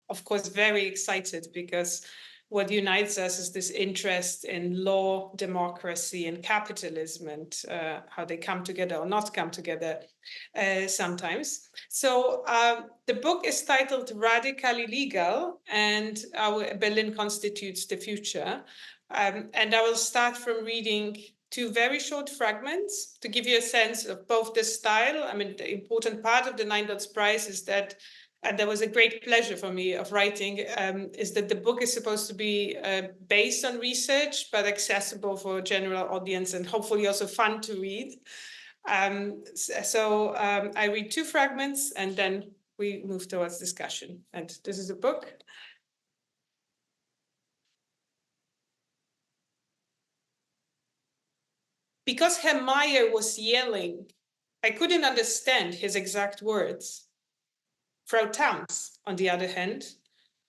of course, very excited because what unites us is this interest in law, democracy, and capitalism, and how they come together or not come together sometimes. So the book is titled Radically Legal, and our Berlin Constitutes the Future. And I will start from reading two very short fragments to give you a sense of both the style. I mean, the important part of the Nine Dots Prize is that, and that was a great pleasure for me of writing, is that the book is supposed to be based on research, but accessible for a general audience and hopefully also fun to read. I read two fragments and then we move towards discussion. And this is a book. Because Herr Meyer was yelling, I couldn't understand his exact words. Frau Tams, on the other hand,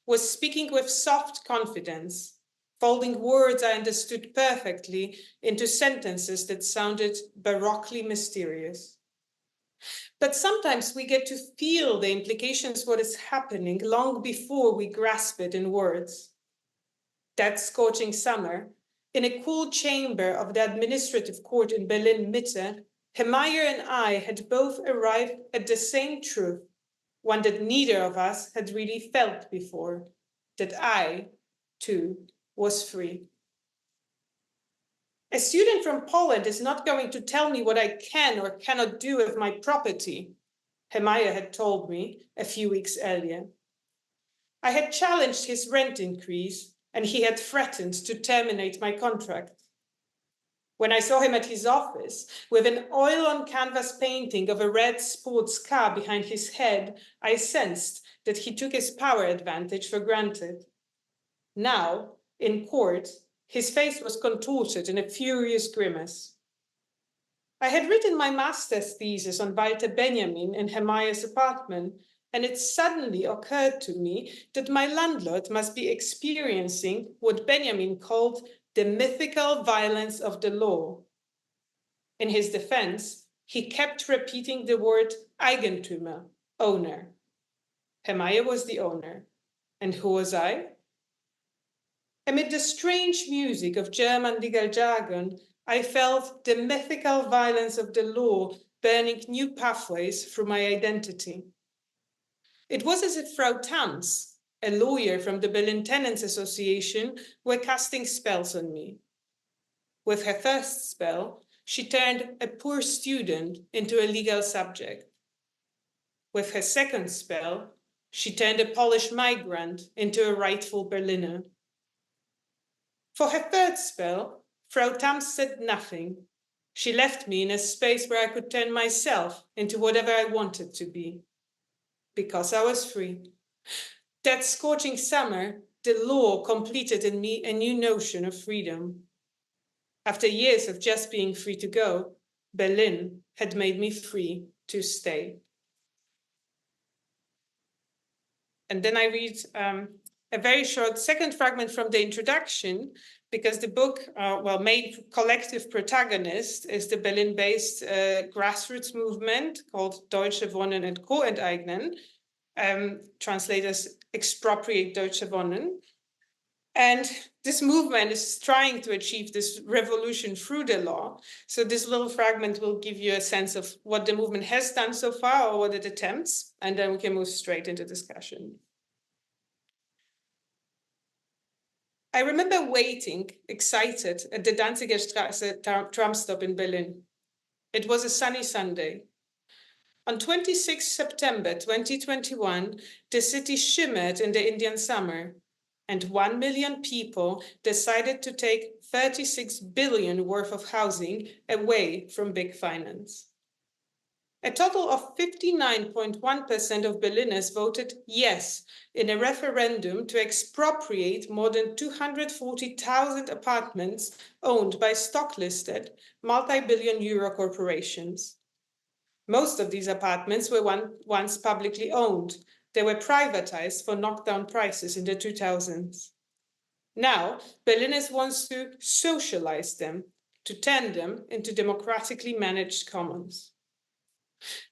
was speaking with soft confidence, folding words I understood perfectly into sentences that sounded baroquely mysterious. But sometimes we get to feel the implications of what is happening long before we grasp it in words. That scorching summer, in a cool chamber of the administrative court in Berlin-Mitte, Herr Meyer and I had both arrived at the same truth, one that neither of us had really felt before, that I, too, was free. A student from Poland is not going to tell me what I can or cannot do with my property, Herr Meyer had told me a few weeks earlier. I had challenged his rent increase, and he had threatened to terminate my contract. When I saw him at his office with an oil-on-canvas painting of a red sports car behind his head, I sensed that he took his power advantage for granted. Now, in court, his face was contorted in a furious grimace. I had written my master's thesis on Walter Benjamin in Herr Meyer's apartment, and it suddenly occurred to me that my landlord must be experiencing what Benjamin called the mythical violence of the law. In his defense, he kept repeating the word Eigentümer, owner. Herr Meyer was the owner. And who was I? Amid the strange music of German legal jargon, I felt the mythical violence of the law burning new pathways through my identity. It was as if Frau Tams, a lawyer from the Berlin Tenants Association, were casting spells on me. With her first spell, she turned a poor student into a legal subject. With her second spell, she turned a Polish migrant into a rightful Berliner. For her third spell, Frau Tams said nothing. She left me in a space where I could turn myself into whatever I wanted to be. Because I was free. That scorching summer, the law completed in me a new notion of freedom. After years of just being free to go, Berlin had made me free to stay. And then I read a very short second fragment from the introduction, because the book, main collective protagonist is the Berlin-based grassroots movement called Deutsche Wohnen und Co. enteignen, translators expropriate Deutsche Wohnen. And this movement is trying to achieve this revolution through the law. So this little fragment will give you a sense of what the movement has done so far or what it attempts, and then we can move straight into discussion. I remember waiting, excited, at the Danziger Straße tram stop in Berlin. It was a sunny Sunday. On 26 September 2021, the city shimmered in the Indian summer, and 1 million people decided to take 36 billion worth of housing away from big finance. A total of 59.1% of Berliners voted yes in a referendum to expropriate more than 240,000 apartments owned by stock-listed multi-billion euro corporations. Most of these apartments were once publicly owned. They were privatized for knockdown prices in the 2000s. Now, Berliners want to socialize them, to turn them into democratically managed commons.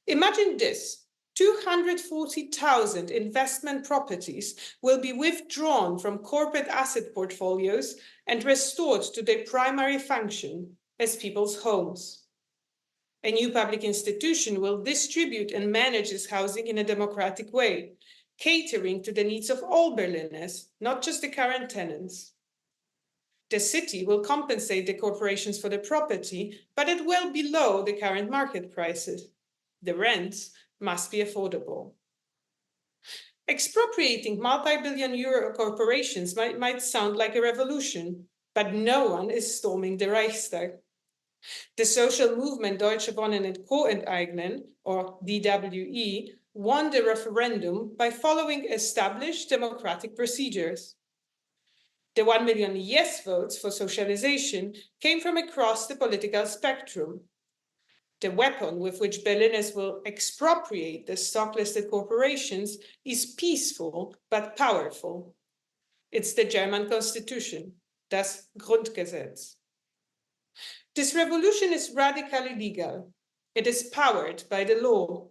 Imagine this. 240,000 investment properties will be withdrawn from corporate asset portfolios and restored to their primary function as people's homes. A new public institution will distribute and manage this housing in a democratic way, catering to the needs of all Berliners, not just the current tenants. The city will compensate the corporations for the property, but it will be below the current market prices. The rents must be affordable. Expropriating multi-billion euro corporations might sound like a revolution, but no one is storming the Reichstag. The social movement Deutsche Wohnen und Co. enteignen, or DWE, won the referendum by following established democratic procedures. The 1 million yes votes for socialization came from across the political spectrum. The weapon with which Berliners will expropriate the stock-listed corporations is peaceful but powerful. It's the German Constitution, das Grundgesetz. This revolution is radically legal. It is powered by the law.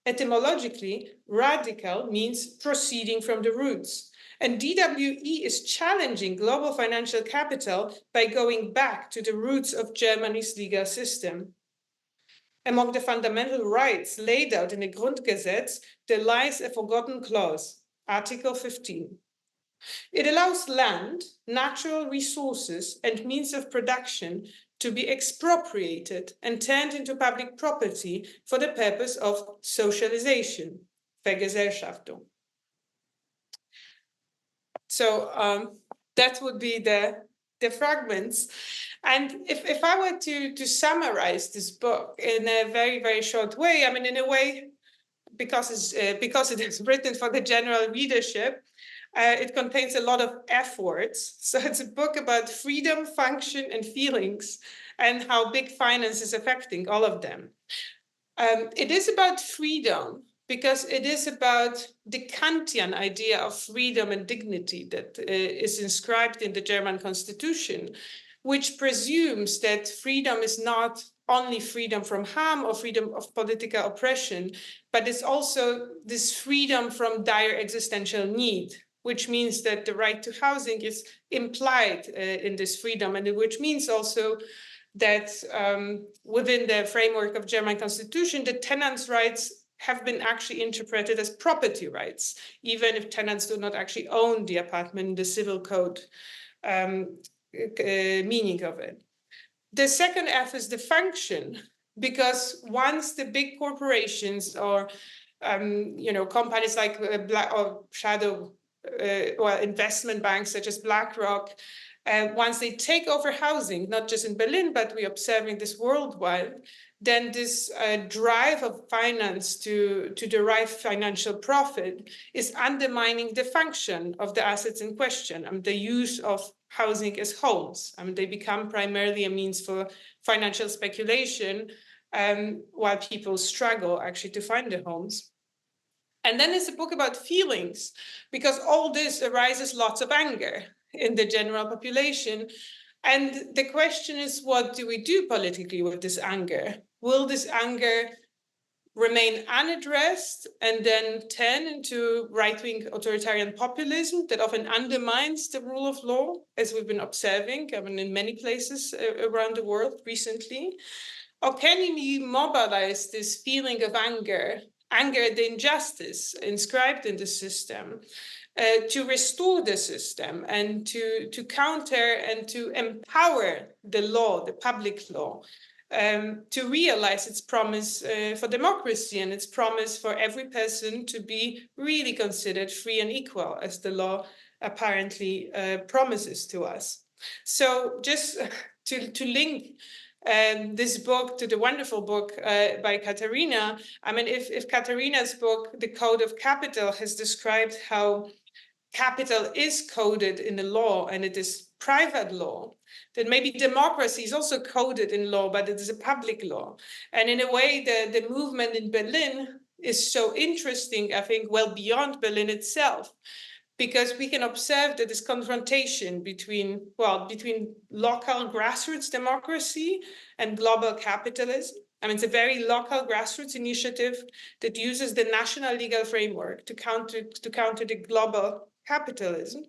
Etymologically, radical means proceeding from the roots. And DWE is challenging global financial capital by going back to the roots of Germany's legal system. Among the fundamental rights laid out in the Grundgesetz, there lies a forgotten clause, Article 15. It allows land, natural resources, and means of production to be expropriated and turned into public property for the purpose of socialization, Vergesellschaftung. So that would be the fragments. And if I were to summarize this book in a very, very short way, I mean, in a way, because it is written for the general readership, it contains a lot of F words. So it's a book about freedom, function, and feelings, and how big finance is affecting all of them. It is about freedom, because it is about the Kantian idea of freedom and dignity that is inscribed in the German Constitution, which presumes that freedom is not only freedom from harm or freedom of political oppression, but it's also this freedom from dire existential need, which means that the right to housing is implied in this freedom, and which means also that within the framework of German Constitution, the tenants' rights have been actually interpreted as property rights, even if tenants do not actually own the apartment in the civil code meaning of it. The second F is the function, because once the big corporations or companies like Black or Shadow or investment banks such as BlackRock, once they take over housing, not just in Berlin, but we're observing this worldwide, then this drive of finance to derive financial profit is undermining the function of the assets in question, the use of housing as homes. They become primarily a means for financial speculation, while people struggle actually to find their homes. And then it's a book about feelings, because all this arises lots of anger in the general population. And the question is, what do we do politically with this anger? Will this anger remain unaddressed and then turn into right-wing authoritarian populism that often undermines the rule of law, as we've been observing in many places around the world recently? Or can we mobilize this feeling of anger at the injustice inscribed in the system, to restore the system and to counter and to empower the law, the public law, to realize its promise for democracy and its promise for every person to be really considered free and equal, as the law apparently promises to us. So just to link this book to the wonderful book by Katharina, if Katharina's book, The Code of Capital, has described how capital is coded in the law and it is private law, then maybe democracy is also coded in law, but it is a public law. And in a way, the movement in Berlin is so interesting, I think, well beyond Berlin itself, because we can observe that this confrontation between local grassroots democracy and global capitalism, I mean, it's a very local grassroots initiative that uses the national legal framework to counter the global capitalism.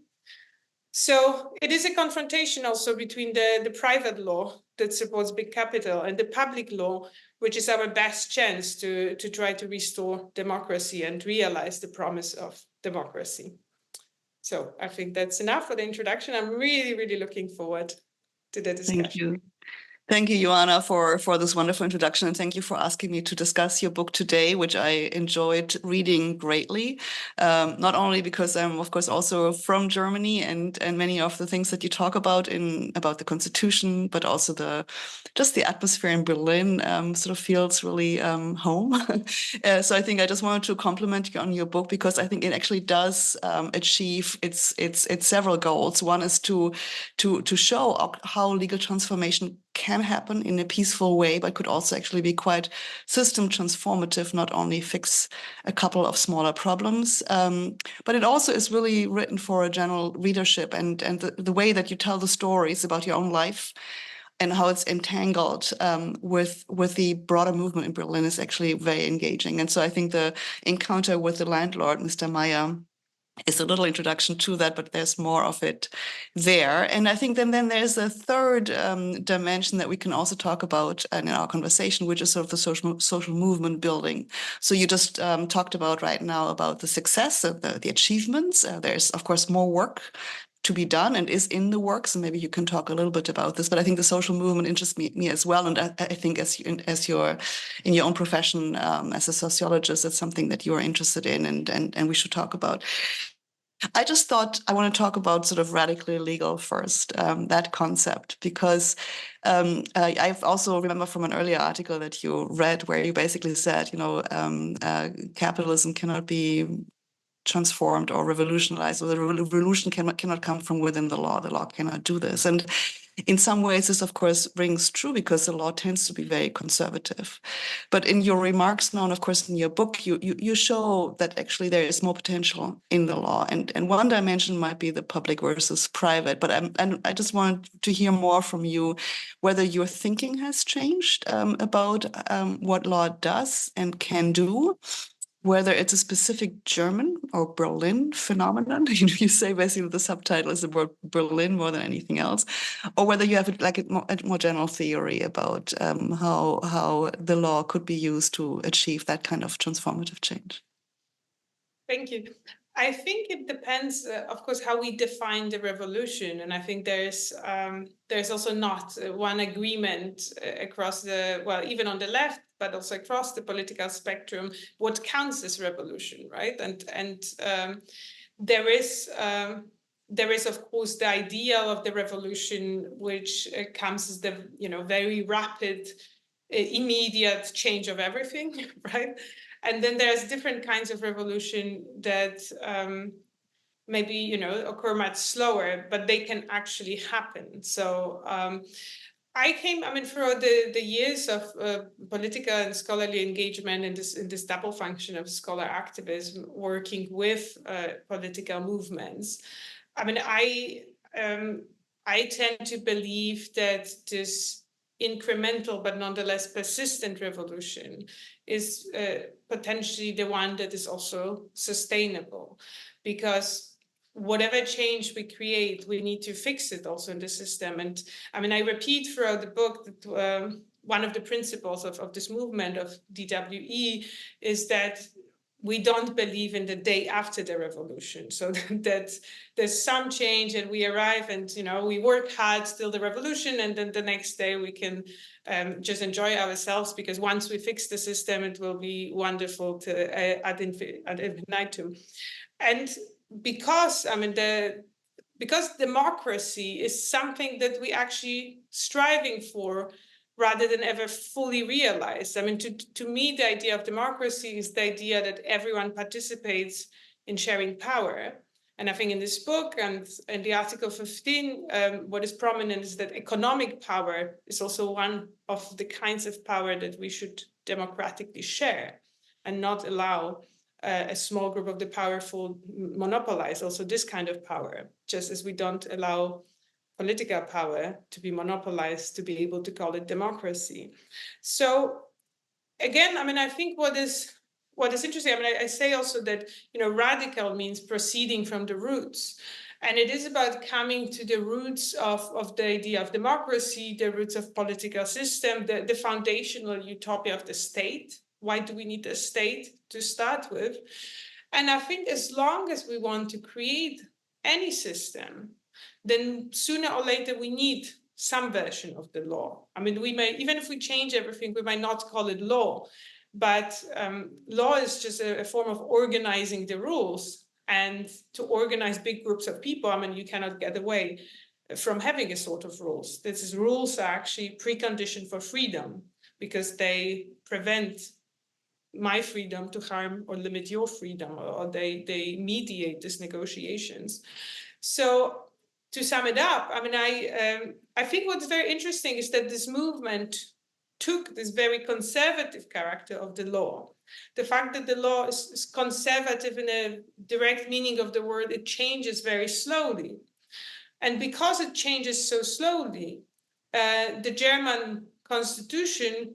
So it is a confrontation also between the private law that supports big capital and the public law, which is our best chance to try to restore democracy and realize the promise of democracy. So I think that's enough for the introduction. I'm really, really looking forward to the discussion. Thank you. Thank you, Joanna, for this wonderful introduction, and thank you for asking me to discuss your book today, which I enjoyed reading greatly. Not only because I'm, of course, also from Germany, and many of the things that you talk about the Constitution, but also just the atmosphere in Berlin sort of feels really home. So I think I just wanted to compliment you on your book, because I think it actually does achieve its several goals. One is to show how legal transformation can happen in a peaceful way, but could also actually be quite system transformative, not only fix a couple of smaller problems. But it also is really written for a general readership, and the way that you tell the stories about your own life and how it's entangled with the broader movement in Berlin is actually very engaging. And so I think the encounter with the landlord, Mr. Meyer, is a little introduction to that, but there's more of it there. And I think then there's a third dimension that we can also talk about in our conversation, which is sort of the social movement building. So you just talked about right now about the success of the achievements. There's, of course, more work to be done and is in the works, and maybe you can talk a little bit about this. But I think the social movement interests me as well, and I think as you're in your own profession as a sociologist, it's something that you are interested in, and we should talk about. I just thought I want to talk about sort of radically legal first, that concept, because I've also remember from an earlier article that you read where you basically said, capitalism cannot be transformed or revolutionized, or the revolution cannot come from within the law. The law cannot do this. And in some ways, this, of course, rings true because the law tends to be very conservative. But in your remarks now, and of course in your book, you show that actually there is more potential in the law. And one dimension might be the public versus private. But I just want to hear more from you whether your thinking has changed about what law does and can do, whether it's a specific German or Berlin phenomenon. You say basically the subtitle is about Berlin more than anything else, or whether you have a more general theory about how the law could be used to achieve that kind of transformative change. Thank you. I think it depends, of course, how we define the revolution, and I think there's also not one agreement across even on the left, but also across the political spectrum, what counts as revolution, right? And there is, of course, the ideal of the revolution, which comes as the very rapid, immediate change of everything, right? And then there's different kinds of revolution that maybe occur much slower, but they can actually happen. So throughout the years of political and scholarly engagement in this double function of scholar activism, working with political movements, I tend to believe that this incremental but nonetheless persistent revolution is potentially the one that is also sustainable, because whatever change we create, we need to fix it also in the system. And I repeat throughout the book that one of the principles of this movement of DWE is that we don't believe in the day after the revolution. So that there's some change and we arrive and, we work hard till the revolution, and then the next day we can just enjoy ourselves, because once we fix the system, it will be wonderful ad infinitum. And because, because democracy is something that we actually striving for, rather than ever fully realized. To me, the idea of democracy is the idea that everyone participates in sharing power. And I think in this book and in the Article 15, what is prominent is that economic power is also one of the kinds of power that we should democratically share, and not allow a small group of the powerful monopolize also this kind of power, just as we don't allow political power to be monopolized to be able to call it democracy. So again, I mean, I think what is interesting, I mean, I say also that, radical means proceeding from the roots. And it is about coming to the roots of the idea of democracy, the roots of political system, the foundational utopia of the state. Why do we need a state to start with? And I think as long as we want to create any system, then sooner or later we need some version of the law. I mean, we may, even if we change everything, we might not call it law, but law is just a form of organizing the rules. And to organize big groups of people, I mean, you cannot get away from having a sort of rules. These rules are actually precondition for freedom because they prevent my freedom to harm or limit your freedom, or they mediate these negotiations. So to sum it up, I mean, I think what's very interesting is that this movement took this very conservative character of the law. The fact that the law is conservative in a direct meaning of the word, it changes very slowly. And because it changes so slowly, the German constitution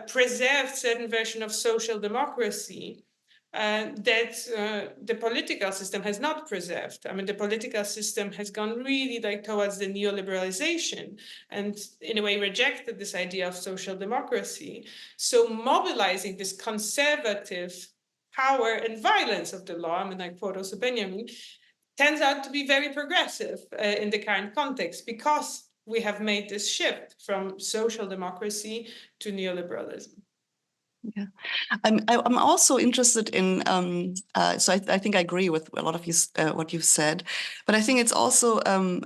preserved certain version of social democracy that the political system has not preserved. I mean, the political system has gone really towards the neoliberalization and in a way rejected this idea of social democracy. So mobilizing this conservative power and violence of the law, I mean, I quote also Benjamin, turns out to be very progressive in the current context because we have made this shift from social democracy to neoliberalism. Yeah, I'm also interested in. So I think I agree with a lot of what you've said, but I think it's also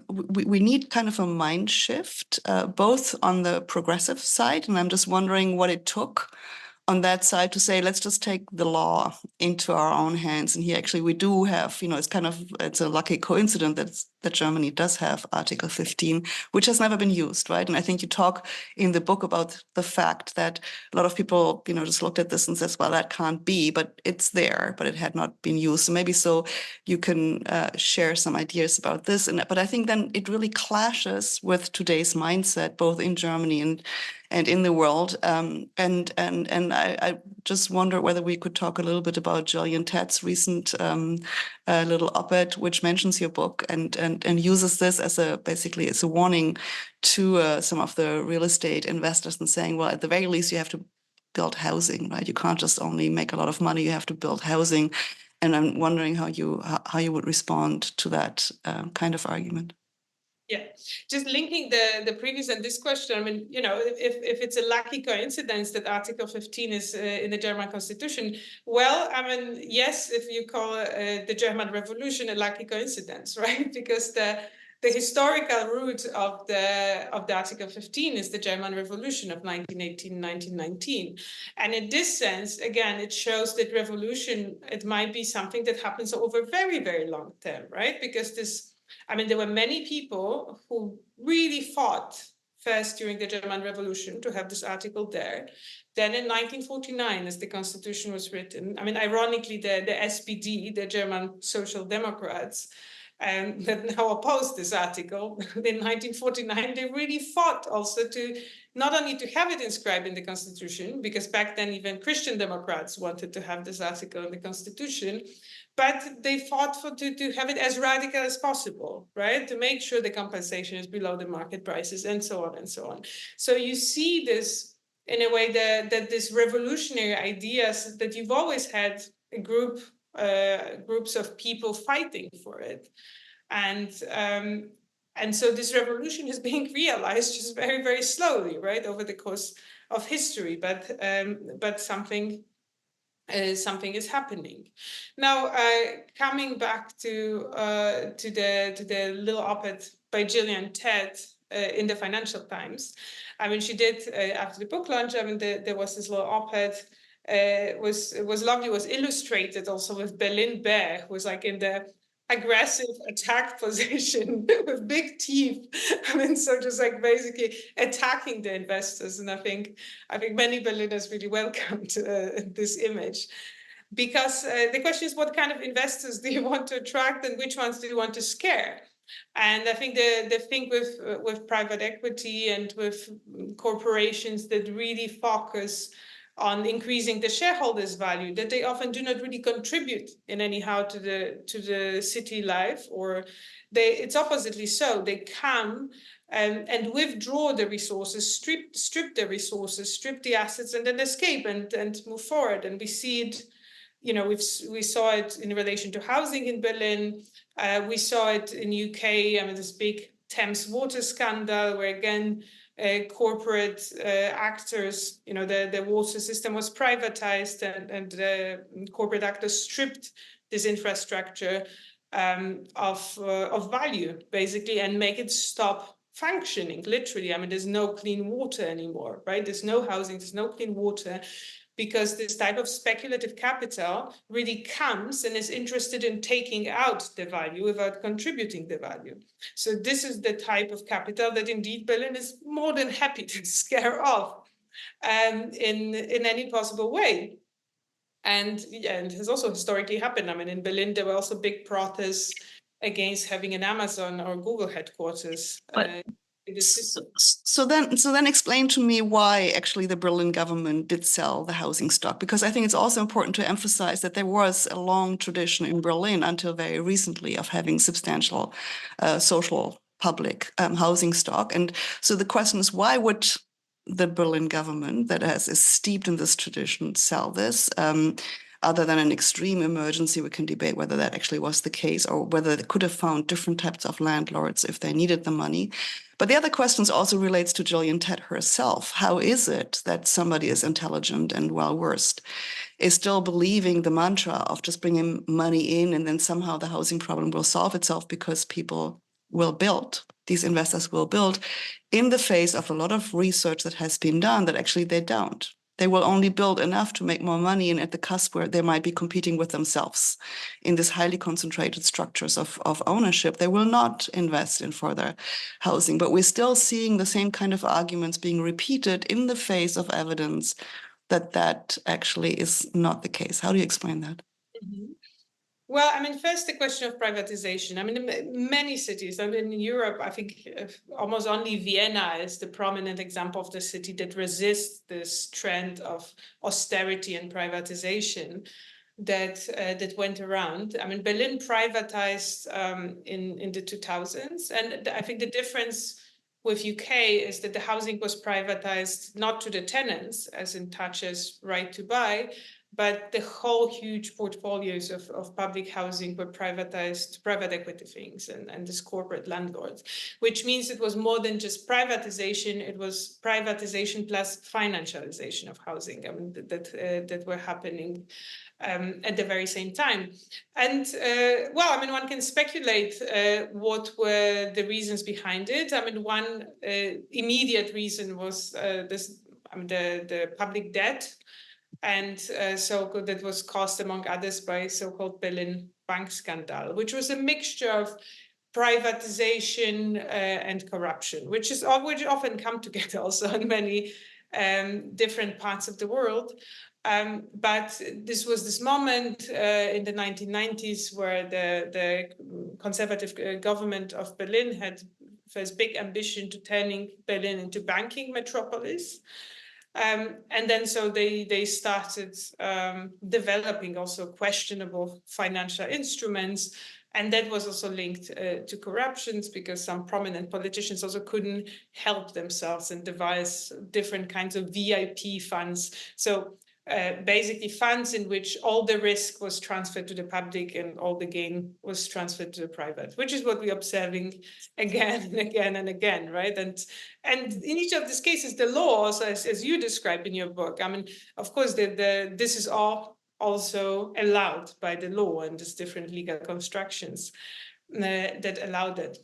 we need kind of a mind shift, both on the progressive side, and I'm just wondering what it took on that side to say, let's just take the law into our own hands. And here, actually, we do have, it's a lucky coincidence that Germany does have Article 15, which has never been used, right? And I think you talk in the book about the fact that a lot of people, just looked at this and says, well, that can't be, but it's there, but it had not been used. So maybe you can share some ideas about this. But I think then it really clashes with today's mindset, both in Germany and in the world. And I just wonder whether we could talk a little bit about Gillian Tett's recent little op-ed, which mentions your book and uses this as basically as a warning to some of the real estate investors and saying, well, at the very least, you have to build housing, right? You can't just only make a lot of money, you have to build housing. And I'm wondering how you would respond to that kind of argument. Yeah, just linking the previous and this question, I mean, if it's a lucky coincidence that Article 15 is in the German constitution, well, I mean, yes, if you call the German Revolution a lucky coincidence, right? Because the historical root of the Article 15 is the German Revolution of 1918-1919. And in this sense, again, it shows that revolution, it might be something that happens over very, very long term, right? Because there were many people who really fought first during the German Revolution to have this article there. Then in 1949, as the constitution was written, I mean, ironically, the SPD, the German Social Democrats, that now opposed this article, in 1949, they really fought also to not only to have it inscribed in the constitution, because back then even Christian Democrats wanted to have this article in the constitution, but they fought to have it as radical as possible, right? To make sure the compensation is below the market prices and so on and so on. So you see this in a way that this revolutionary ideas that you've always had a groups of people fighting for it. And so this revolution is being realized just very, very slowly, right, over the course of history, but something is happening. Now, coming back to the little op-ed by Gillian Tett in the Financial Times. I mean, she did after the book launch. I mean, there was this little op-ed. Was lovely. Was illustrated also with Berlin Bear, who was like in the aggressive attack position with big teeth. I mean, so just like basically attacking the investors. And I think many Berliners really welcomed this image, because the question is, what kind of investors do you want to attract and which ones do you want to scare? And I think the thing with private equity and with corporations that really focus on increasing the shareholders' value, that they often do not really contribute in anyhow to the city life, or it's oppositely so. They come and withdraw the resources, strip the resources, strip the assets, and then escape and move forward. And we see it, you know, we saw it in relation to housing in Berlin. We saw it in UK. I mean, this big Thames water scandal, where again, corporate actors, you know, the water system was privatized, and corporate actors stripped this infrastructure of value, basically, and make it stop functioning, literally. I mean, there's no clean water anymore, right? There's no housing, there's no clean water, because this type of speculative capital really comes and is interested in taking out the value without contributing the value. So this is the type of capital that indeed Berlin is more than happy to scare off in any possible way. And yeah, and it has also historically happened. I mean, in Berlin, there were also big protests against having an Amazon or Google headquarters. So then explain to me why actually the Berlin government did sell the housing stock, because I think it's also important to emphasize that there was a long tradition in Berlin until very recently of having substantial social public housing stock. And so the question is, why would the Berlin government that is steeped in this tradition sell this? Other than an extreme emergency, we can debate whether that actually was the case, or whether they could have found different types of landlords if they needed the money. But the other questions also relates to Gillian Tett herself. How is it that somebody as intelligent and well-versed is still believing the mantra of just bringing money in and then somehow the housing problem will solve itself because people will build, these investors will build, in the face of a lot of research that has been done that actually they don't? They will only build enough to make more money, and at the cusp where they might be competing with themselves in these highly concentrated structures of ownership, they will not invest in further housing. But we're still seeing the same kind of arguments being repeated in the face of evidence that that actually is not the case. How do you explain that? Mm-hmm. Well, I mean, first, the question of privatization. I mean, in many cities, I mean, in Europe, I think almost only Vienna is the prominent example of the city that resists this trend of austerity and privatization that went around. I mean, Berlin privatized in the 2000s. And I think the difference with UK is that the housing was privatized not to the tenants, as in Thatcher's right to buy, but the whole huge portfolios of public housing were privatized to private equity things and this corporate landlords, which means it was more than just privatization. It was privatization plus financialization of housing, I mean, that were happening at the very same time. And well, I mean, one can speculate what were the reasons behind it. I mean, one immediate reason was the public debt. And so that was caused, among others, by so-called Berlin bank scandal, which was a mixture of privatization and corruption, which often come together also in many different parts of the world. But this was this moment in the 1990s where the conservative government of Berlin had first big ambition to turning Berlin into banking metropolis. And then so they started developing also questionable financial instruments. And that was also linked to corruptions, because some prominent politicians also couldn't help themselves and devise different kinds of VIP funds. So basically funds in which all the risk was transferred to the public and all the gain was transferred to the private, which is what we're observing again and again and again, right? And in each of these cases, the law, also, as you described in your book, I mean, of course, this is all also allowed by the law, and there's different legal constructions that allow that.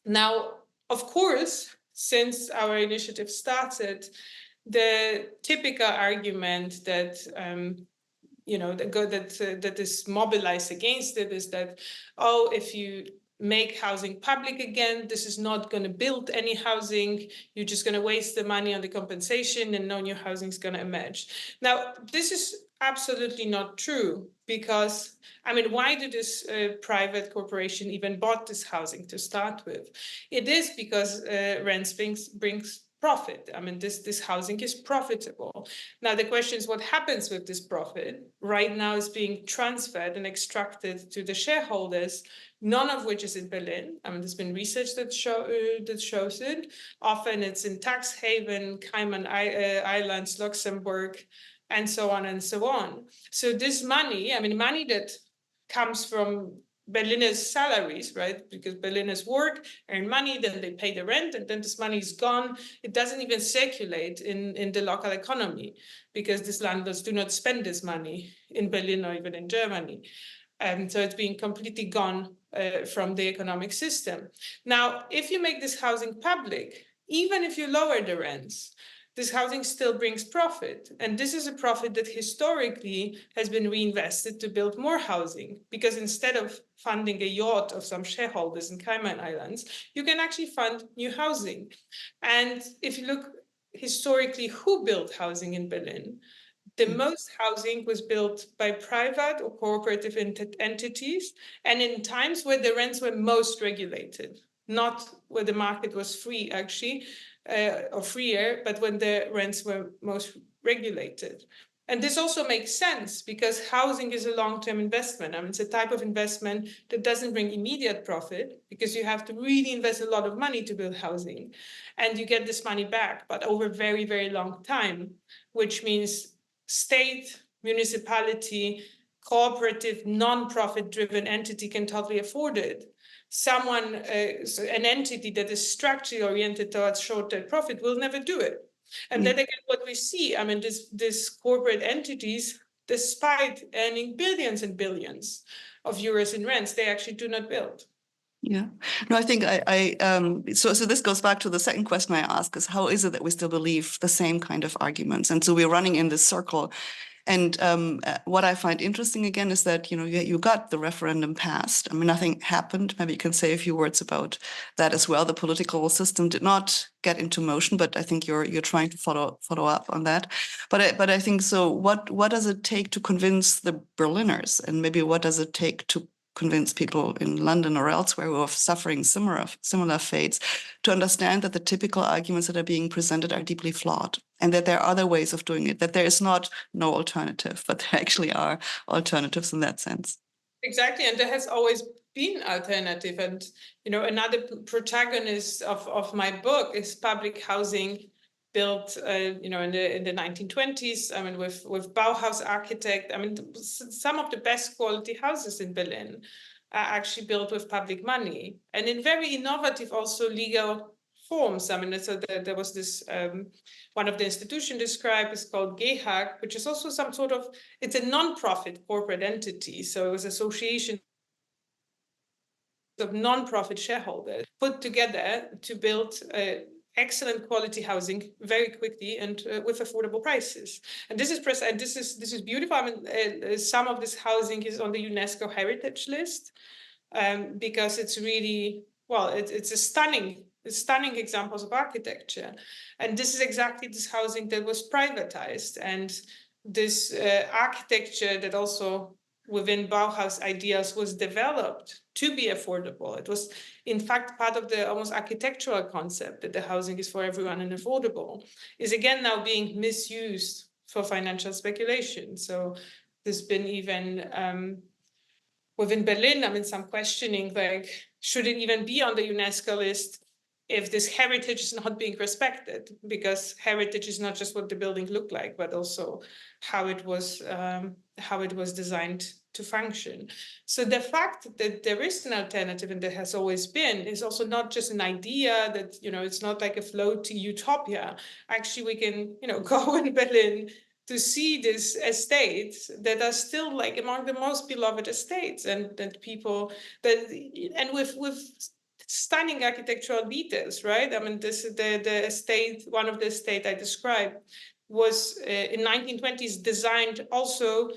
Now, of course, since our initiative started, the typical argument that that is mobilized against it is that, oh, if you make housing public again, this is not going to build any housing. You're just going to waste the money on the compensation, and no new housing is going to emerge. Now, this is absolutely not true, because, I mean, why did this private corporation even bought this housing to start with? It is because rents brings profit. I mean, this housing is profitable. Now, the question is what happens with this profit? Right now is being transferred and extracted to the shareholders, none of which is in Berlin. I mean, there's been research that shows it. Often it's in tax haven, Cayman Islands, Luxembourg, and so on and so on. So this money, I mean, money that comes from Berliners' salaries, right? Because Berliners work, earn money, then they pay the rent, and then this money is gone. It doesn't even circulate in the local economy because these landlords do not spend this money in Berlin or even in Germany. And so it's being completely gone from the economic system. Now, if you make this housing public, even if you lower the rents, this housing still brings profit. And this is a profit that historically has been reinvested to build more housing, because instead of funding a yacht of some shareholders in Cayman Islands, you can actually fund new housing. And if you look historically, who built housing in Berlin? The most housing was built by private or cooperative entities, and in times where the rents were most regulated, not where the market was free, actually, or freer, but when the rents were most regulated. And this also makes sense because housing is a long-term investment. I mean, it's a type of investment that doesn't bring immediate profit because you have to really invest a lot of money to build housing, and you get this money back, but over a very, very long time, which means state, municipality, cooperative, non-profit driven entity can totally afford it. Someone, an entity that is structurally oriented towards short-term profit will never do it. And then again, what we see, I mean, this corporate entities, despite earning billions and billions of euros in rents, they actually do not build. Yeah, no, I think so this goes back to the second question I asked, is how is it that we still believe the same kind of arguments? And so we're running in this circle. And what I find interesting again is that, you got the referendum passed. I mean, nothing happened. Maybe you can say a few words about that as well. The political system did not get into motion, but I think you're trying to follow up on that. But I think so. What does it take to convince the Berliners, and maybe what does it take to convince people in London or elsewhere who are suffering similar fates to understand that the typical arguments that are being presented are deeply flawed, and that there are other ways of doing it, that there is not no alternative, but there actually are alternatives in that sense. Exactly, and there has always been alternative. And another protagonist of my book is public housing built in the 1920s. I mean, with Bauhaus architect. I mean, some of the best quality houses in Berlin are actually built with public money, and in very innovative also legal forms. I mean, so there was this one of the institutions described is called GEHAG, which is also some sort of, it's a non-profit corporate entity. So it was association of non-profit shareholders put together to build excellent quality housing very quickly and with affordable prices. And this is beautiful. I mean, some of this housing is on the UNESCO heritage list because it's really, well, it's a stunning examples of architecture. And this is exactly this housing that was privatized, and this architecture that also within Bauhaus ideas was developed to be affordable. It was, in fact, part of the almost architectural concept that the housing is for everyone and affordable, is again now being misused for financial speculation. So there's been even within Berlin, I mean, some questioning, like, should it even be on the UNESCO list if this heritage is not being respected? Because heritage is not just what the building looked like, but also how it was designed to function. So the fact that there is an alternative, and there has always been, is also not just an idea that, it's not like a floaty utopia. Actually, we can, go in Berlin to see these estates that are still like among the most beloved estates, and that people that, and with stunning architectural details, right? I mean, the estate, one of the estate I described was in 1920s designed also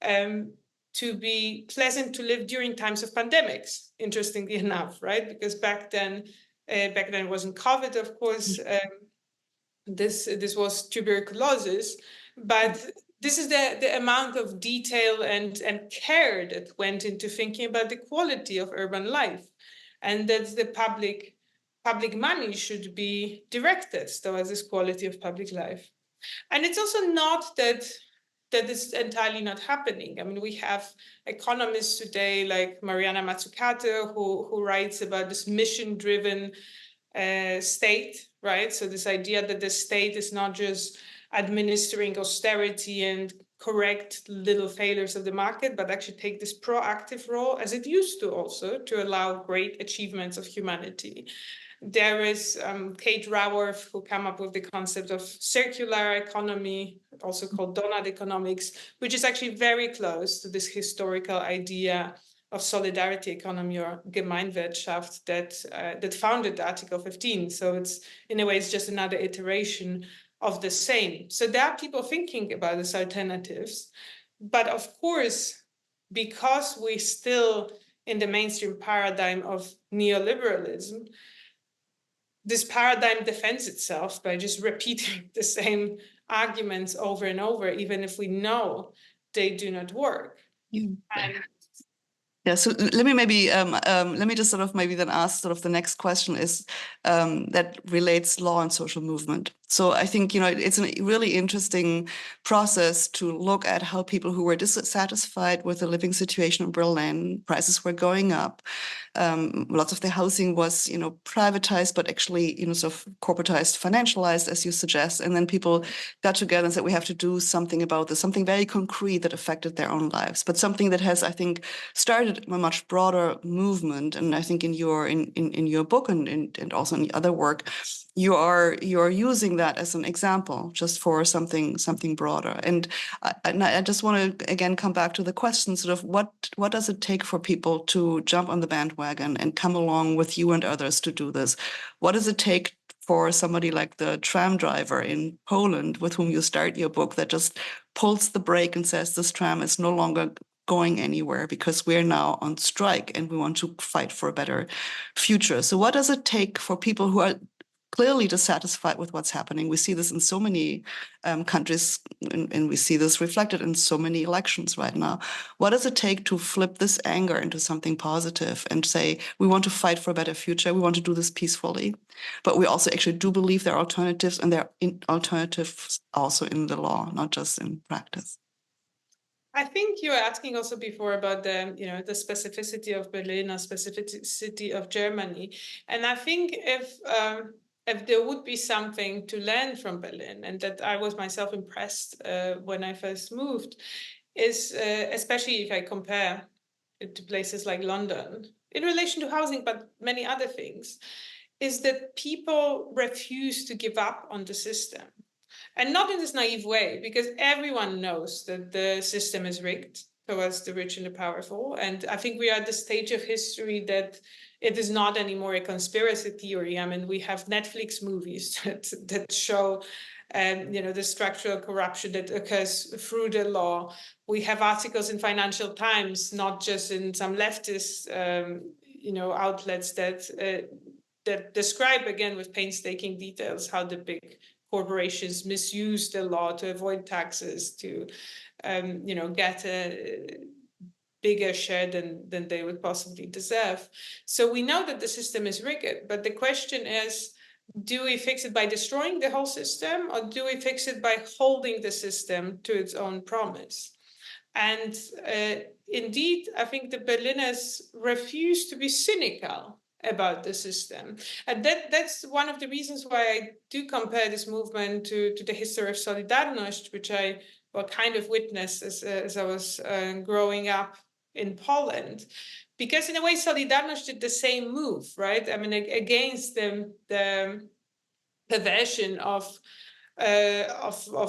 to be pleasant to live during times of pandemics, interestingly enough, right? Because back then it wasn't COVID, of course. This was tuberculosis, but this is the amount of detail and care that went into thinking about the quality of urban life. And that's the public public money should be directed towards this quality of public life. And it's also not that is entirely not happening. I mean, we have economists today like Mariana Mazzucato who writes about this mission-driven state, right? So this idea that the state is not just administering austerity and correct little failures of the market, but actually take this proactive role, as it used to also, to allow great achievements of humanity. There is Kate Raworth, who came up with the concept of circular economy, also called donut economics, which is actually very close to this historical idea of solidarity economy or Gemeinwirtschaft that founded Article 15. So it's, in a way, it's just another iteration of the same. So there are people thinking about these alternatives. But of course, because we're still in the mainstream paradigm of neoliberalism, this paradigm defends itself by just repeating the same arguments over and over, even if we know they do not work. Yeah, so let me maybe let me just sort of maybe then ask sort of the next question is that relates law and social movement. So I think, you know, it's a really interesting process to look at how people who were dissatisfied with the living situation in Berlin, prices were going up. Lots of the housing was, you know, privatized, but actually, you know, sort of corporatized, financialized, as you suggest. And then people got together and said, we have to do something about this, something very concrete that affected their own lives, but something that has, I think, started a much broader movement. And I think in your book and also in the other work, you're using that as an example just for something broader. And I just want to again come back to the question, sort of what does it take for people to jump on the bandwagon and come along with you and others to do this? What does it take for somebody like the tram driver in Poland with whom you start your book that just pulls the brake and says this tram is no longer going anywhere because we're now on strike and we want to fight for a better future? So what does it take for people who are clearly dissatisfied with what's happening? We see this in so many countries, and we see this reflected in so many elections right now. What does it take to flip this anger into something positive and say, we want to fight for a better future, we want to do this peacefully, but we also actually do believe there are alternatives, and there are alternatives also in the law, not just in practice? I think you were asking also before about the, you know, the specificity of Berlin or specificity of Germany. And I think if there would be something to learn from Berlin, and that I was myself impressed when I first moved, is especially if I compare it to places like London, in relation to housing, but many other things, is that people refuse to give up on the system. And not in this naive way, because everyone knows that the system is rigged towards the rich and the powerful. And I think we are at the stage of history that it is not anymore a conspiracy theory. I mean, we have Netflix movies that show you know, the structural corruption that occurs through the law. We have articles in Financial Times, not just in some leftist you know, outlets that describe, again, with painstaking details, how the big corporations misuse the law to avoid taxes, to you know, get a bigger share than they would possibly deserve. So we know that the system is rigged, but the question is, do we fix it by destroying the whole system, or do we fix it by holding the system to its own promise? And indeed, I think the Berliners refuse to be cynical about the system. And that's one of the reasons why I do compare this movement to the history of Solidarność, which I kind of witnessed as I was growing up in Poland. Because in a way, Solidarność did the same move, right? I mean, against the perversion of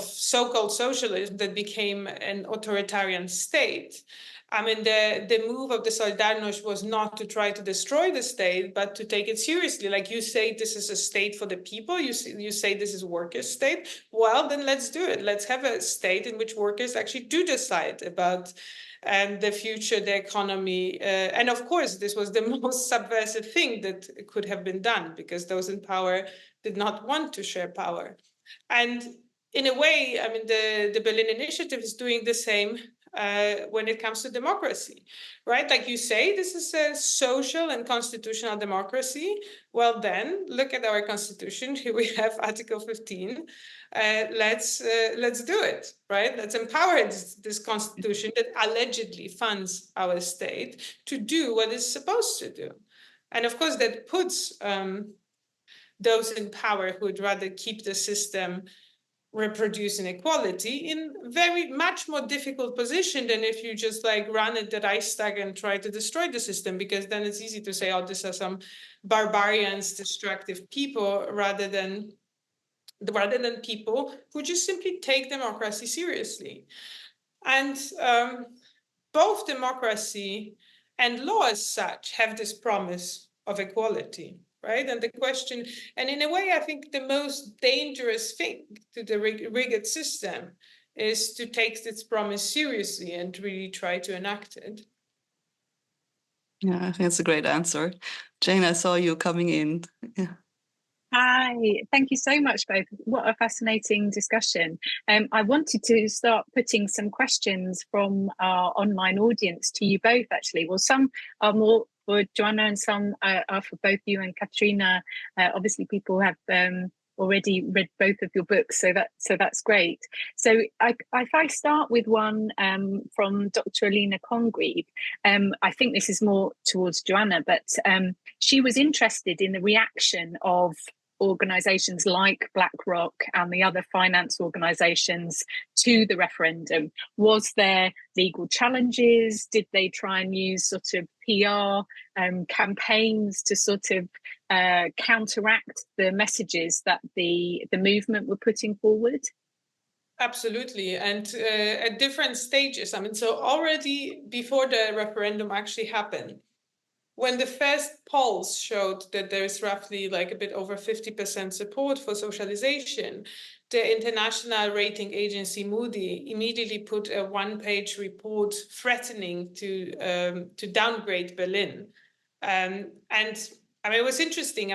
so-called socialism that became an authoritarian state. I mean, the move of the Solidarność was not to try to destroy the state, but to take it seriously. Like, you say this is a state for the people, you say this is workers' state, well, then let's do it. Let's have a state in which workers actually do decide about the future, the economy. And of course, this was the most subversive thing that could have been done, because those in power did not want to share power. And in a way, I mean, the Berlin Initiative is doing the same when it comes to democracy, right? Like you say, this is a social and constitutional democracy. Well, then look at our constitution. Here we have Article 15. Let's do it, right? Let's empower this constitution that allegedly funds our state to do what it's supposed to do. And of course, that puts those in power who would rather keep the system reproduce inequality in very much more difficult position than if you just like run at the Reichstag and try to destroy the system, because then it's easy to say, oh, these are some barbarians, destructive people, rather than people who just simply take democracy seriously. And both democracy and law as such have this promise of equality. Right. And the question, and in a way, I think the most dangerous thing to the rigged system is to take its promise seriously and really try to enact it. Yeah, I think it's a great answer. Jane, I saw you coming in. Yeah. Hi, thank you so much both. What a fascinating discussion. I wanted to start putting some questions from our online audience to you both, actually. Well, some are more for Joanna and some are for both you and Katharina. Obviously, people have already read both of your books, so that's great. So if I start with one from Dr. Alina Congreve, I think this is more towards Joanna, but she was interested in the reaction of organisations like BlackRock and the other finance organisations to the referendum. Was there legal challenges? Did they try and use sort of PR campaigns to sort of counteract the messages that the movement were putting forward? Absolutely, and at different stages. I mean, so already before the referendum actually happened, when the first polls showed that there's roughly like a bit over 50% support for socialization, the international rating agency Moody immediately put a one-page report threatening to downgrade Berlin. And I mean, it was interesting.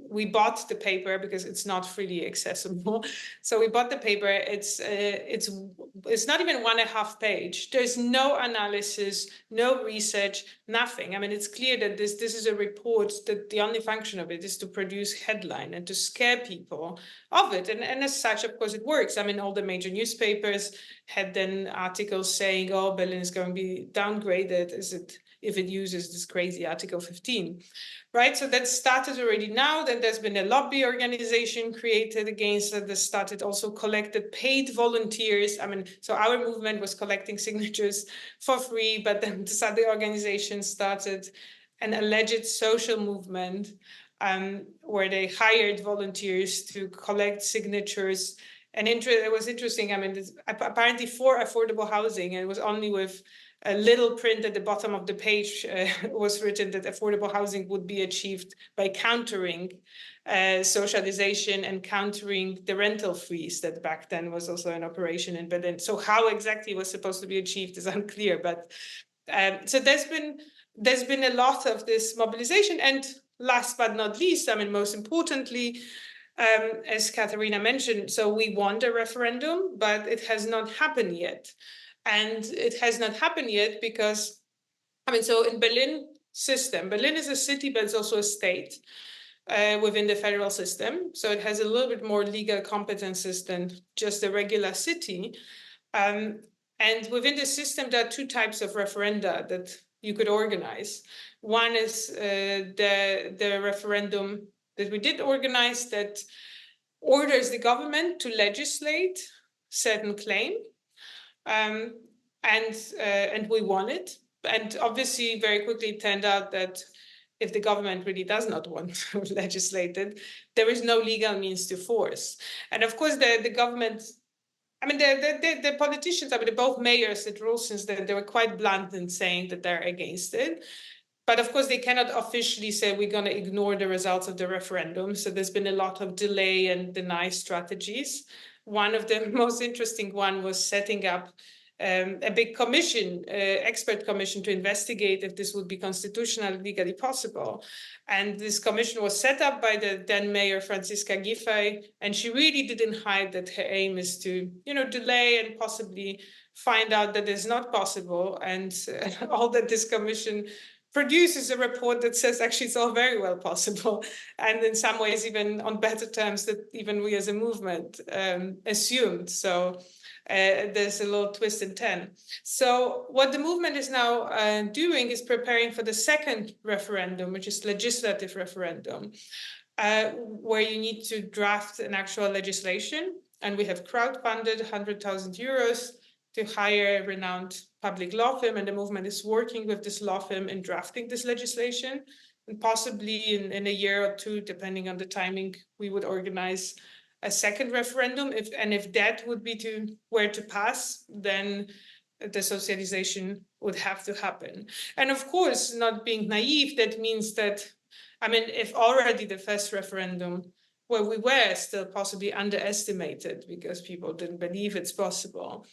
We bought the paper because it's not freely accessible. So we bought the paper. It's not even 1.5 pages. There's no analysis, no research, nothing. I mean, it's clear that this is a report that the only function of it is to produce headline and to scare people of it. And as such, of course, it works. I mean, all the major newspapers had then articles saying, oh, Berlin is going to be downgraded. If it uses this crazy Article 15, right? So that started already now. Then there's been a lobby organization created against it that started also collected paid volunteers. I mean, so our movement was collecting signatures for free, but then the organization started an alleged social movement where they hired volunteers to collect signatures. And it was interesting. I mean, apparently for affordable housing, and it was only with a little print at the bottom of the page was written that affordable housing would be achieved by countering socialization and countering the rental freeze that back then was also an operation in Berlin. So how exactly it was supposed to be achieved is unclear. But so there's been a lot of this mobilization. And last but not least, I mean, most importantly, as Katharina mentioned, so we won the referendum, but it has not happened yet. And it has not happened yet because, I mean, so in Berlin is a city, but it's also a state within the federal system. So it has a little bit more legal competences than just a regular city. And within the system, there are two types of referenda that you could organize. One is the referendum that we did organize that orders the government to legislate certain claim. And we won it. And obviously, very quickly it turned out that if the government really does not want to legislate it, there is no legal means to force. And of course, the government, I mean, the politicians, I mean, both mayors that ruled since then, they were quite blunt in saying that they're against it. But of course, they cannot officially say we're going to ignore the results of the referendum. So there's been a lot of delay and deny strategies. One of the most interesting one was setting up a big commission, expert commission, to investigate if this would be constitutional, legally possible. And this commission was set up by the then mayor, Franziska Giffey, and she really didn't hide that her aim is to, delay and possibly find out that it's not possible. And all that this commission produces a report that says actually it's all very well possible, and in some ways even on better terms that even we as a movement assumed. So there's a little twist and turn. So what the movement is now doing is preparing for the second referendum, which is legislative referendum, where you need to draft an actual legislation. And we have crowdfunded 100,000 euros to hire a renowned public law firm, and the movement is working with this law firm in drafting this legislation. And possibly in a year or two, depending on the timing, we would organize a second referendum. If that would be where to pass, then the socialization would have to happen. And of course, not being naive, that means that, if already the first referendum, where we were still possibly underestimated because people didn't believe it's possible,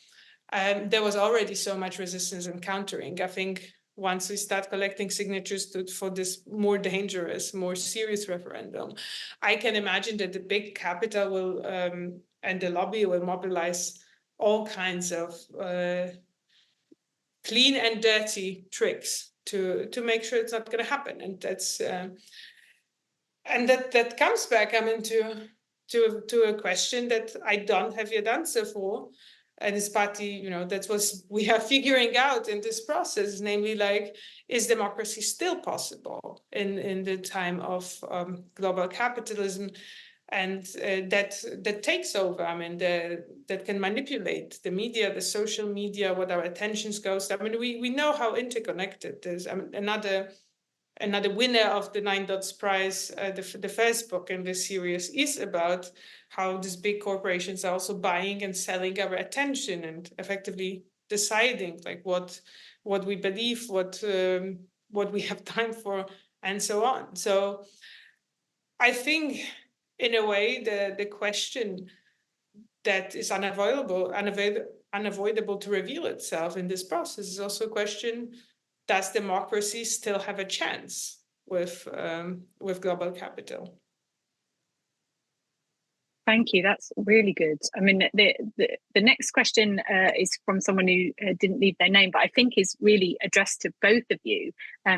there was already so much resistance and countering. I think once we start collecting signatures for this more dangerous, more serious referendum, I can imagine that the big capital will and the lobby will mobilize all kinds of clean and dirty tricks to make sure it's not going to happen. And that's and that comes back, to a question that I don't have yet answer for. And it's partly, that's what we are figuring out in this process, namely, is democracy still possible in the time of global capitalism, and that takes over? That can manipulate the media, the social media, what our attentions goes. We know how interconnected this. Another winner of the 9 Dots Prize, the first book in this series, is about how these big corporations are also buying and selling our attention and effectively deciding what we believe, what we have time for, and so on. So I think, in a way, the question that is unavoidable to reveal itself in this process is also a question: does democracy still have a chance with global capital? Thank you. That's really good. The next question is from someone who didn't leave their name, but I think is really addressed to both of you.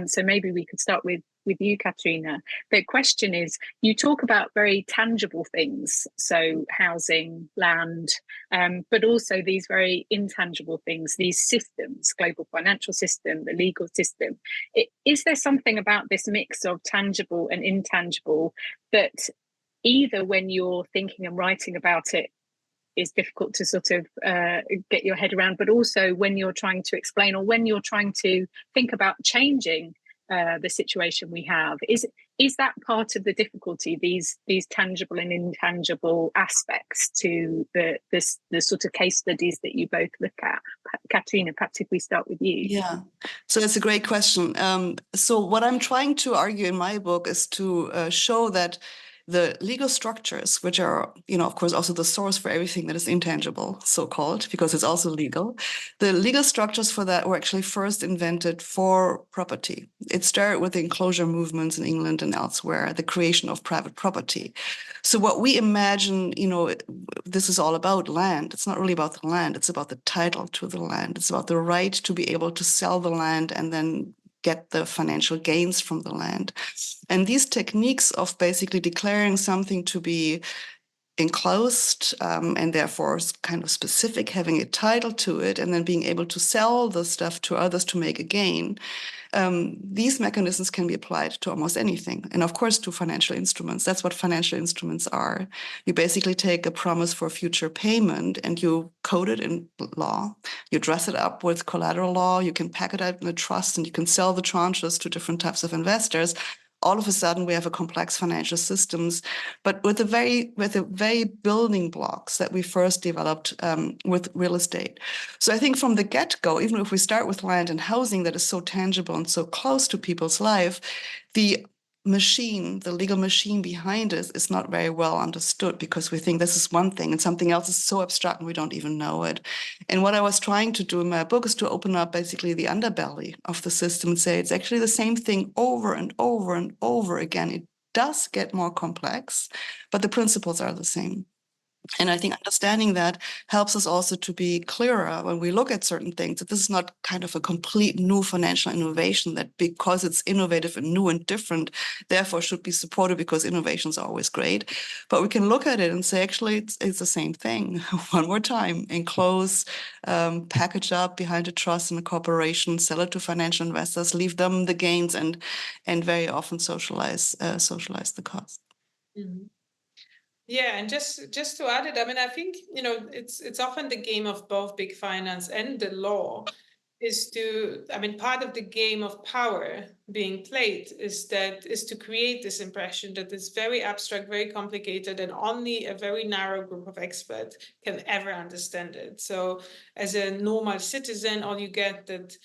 So maybe we could start with you, Katharina. The question is, you talk about very tangible things, so housing, land, but also these very intangible things, these systems, global financial system, the legal system. Is there something about this mix of tangible and intangible that either when you're thinking and writing about it is difficult to sort of get your head around, but also when you're trying to explain, or when you're trying to think about changing the situation we have? Is that part of the difficulty, these tangible and intangible aspects to the sort of case studies that you both look at? Katharina, perhaps if we start with you. Yeah, so that's a great question. So what I'm trying to argue in my book is to show that the legal structures, which are, of course, also the source for everything that is intangible, so-called, because it's also legal. The legal structures for that were actually first invented for property. It started with the enclosure movements in England and elsewhere, the creation of private property. So what we imagine, this is all about land. It's not really about the land. It's about the title to the land. It's about the right to be able to sell the land and then get the financial gains from the land. And these techniques of basically declaring something to be enclosed and therefore kind of specific, having a title to it, and then being able to sell the stuff to others to make a gain, these mechanisms can be applied to almost anything. And of course, to financial instruments. That's what financial instruments are. You basically take a promise for future payment and you code it in law. You dress it up with collateral law. You can pack it out in a trust and you can sell the tranches to different types of investors. All of a sudden, we have a complex financial systems, but with the very building blocks that we first developed with real estate. So I think from the get-go, even if we start with land and housing that is so tangible and so close to people's life, the machine, the legal machine behind it is not very well understood, because we think this is one thing and something else is so abstract and we don't even know it. And what I was trying to do in my book is to open up basically the underbelly of the system and say it's actually the same thing over and over and over again. It does get more complex, but the principles are the same. And I think understanding that helps us also to be clearer when we look at certain things, that this is not kind of a complete new financial innovation that because it's innovative and new and different, therefore should be supported because innovations are always great. But we can look at it and say, actually, it's the same thing. One more time, enclose, package up behind a trust in a corporation, sell it to financial investors, leave them the gains, and very often socialize the cost. Mm-hmm. Yeah, and just to add it, I mean, I think, it's often the game of both big finance and the law part of the game of power being played is to create this impression that it's very abstract, very complicated, and only a very narrow group of experts can ever understand it. So as a normal citizen, all you get that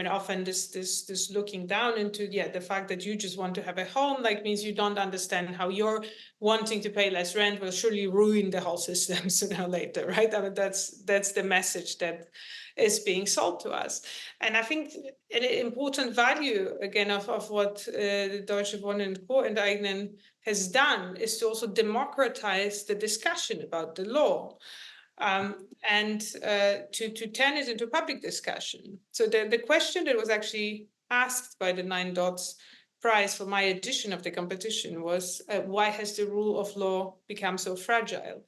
often this looking down into the fact that you just want to have a home, means you don't understand how your wanting to pay less rent will surely ruin the whole system sooner or later, right? I mean, that's the message that is being sold to us. And I think an important value again of what the Deutsche Wohnen and Co. enteignen has done is to also democratize the discussion about the law. And to turn it into public discussion. So the question that was actually asked by the 9 Dots Prize for my edition of the competition was, why has the rule of law become so fragile?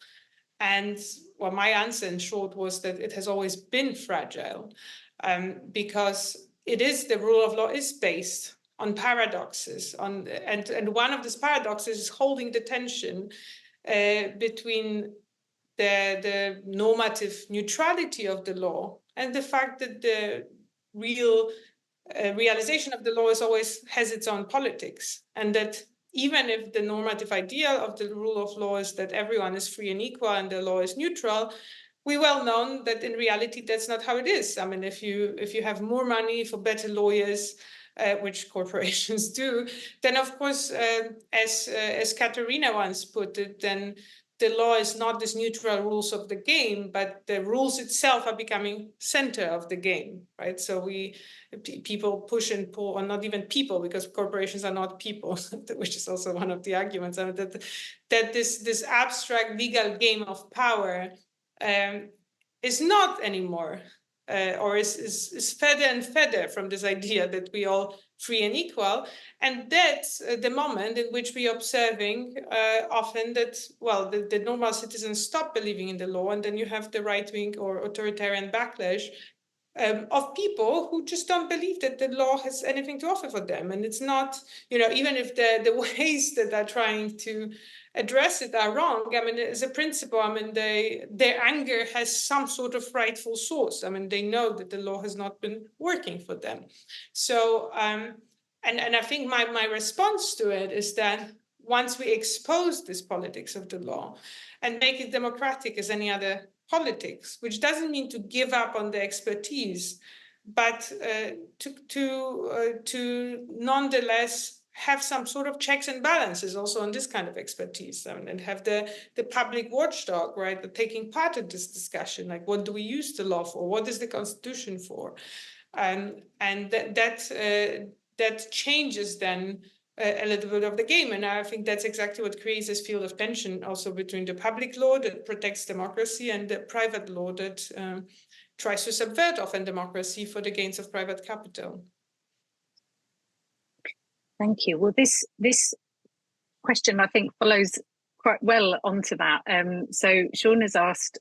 And my answer in short was that it has always been fragile, because the rule of law is based on paradoxes, and one of these paradoxes is holding the tension between the normative neutrality of the law and the fact that the realization of the law has its own politics, and that even if the normative ideal of the rule of law is that everyone is free and equal and the law is neutral, we well know that in reality that's not how it is. I mean, if you have more money for better lawyers, which corporations do, then of course, as Katharina once put it, then the law is not these neutral rules of the game, but the rules itself are becoming center of the game, right? So people push and pull, or not even people, because corporations are not people, which is also one of the arguments, that this abstract legal game of power is not anymore, or is further and further from this idea that we all free and equal. And that's the moment in which we are observing often that, the normal citizens stop believing in the law, and then you have the right-wing or authoritarian backlash of people who just don't believe that the law has anything to offer for them. And it's not, even if the ways that they're trying to address it are wrong, I mean, as a principle, I mean, their anger has some sort of rightful source. I mean, they know that the law has not been working for them. So, and I think my response to it is that once we expose this politics of the law and make it democratic as any other politics, which doesn't mean to give up on the expertise, but to nonetheless have some sort of checks and balances also on this kind of expertise, and have the public watchdog, right, taking part in this discussion, like what do we use the law for, what is the Constitution for, and that changes then a little bit of the game. And I think that's exactly what creates this field of tension also between the public law that protects democracy and the private law that tries to subvert often democracy for the gains of private capital. Thank you. Well, this question, I think, follows quite well onto that. So Sean has asked,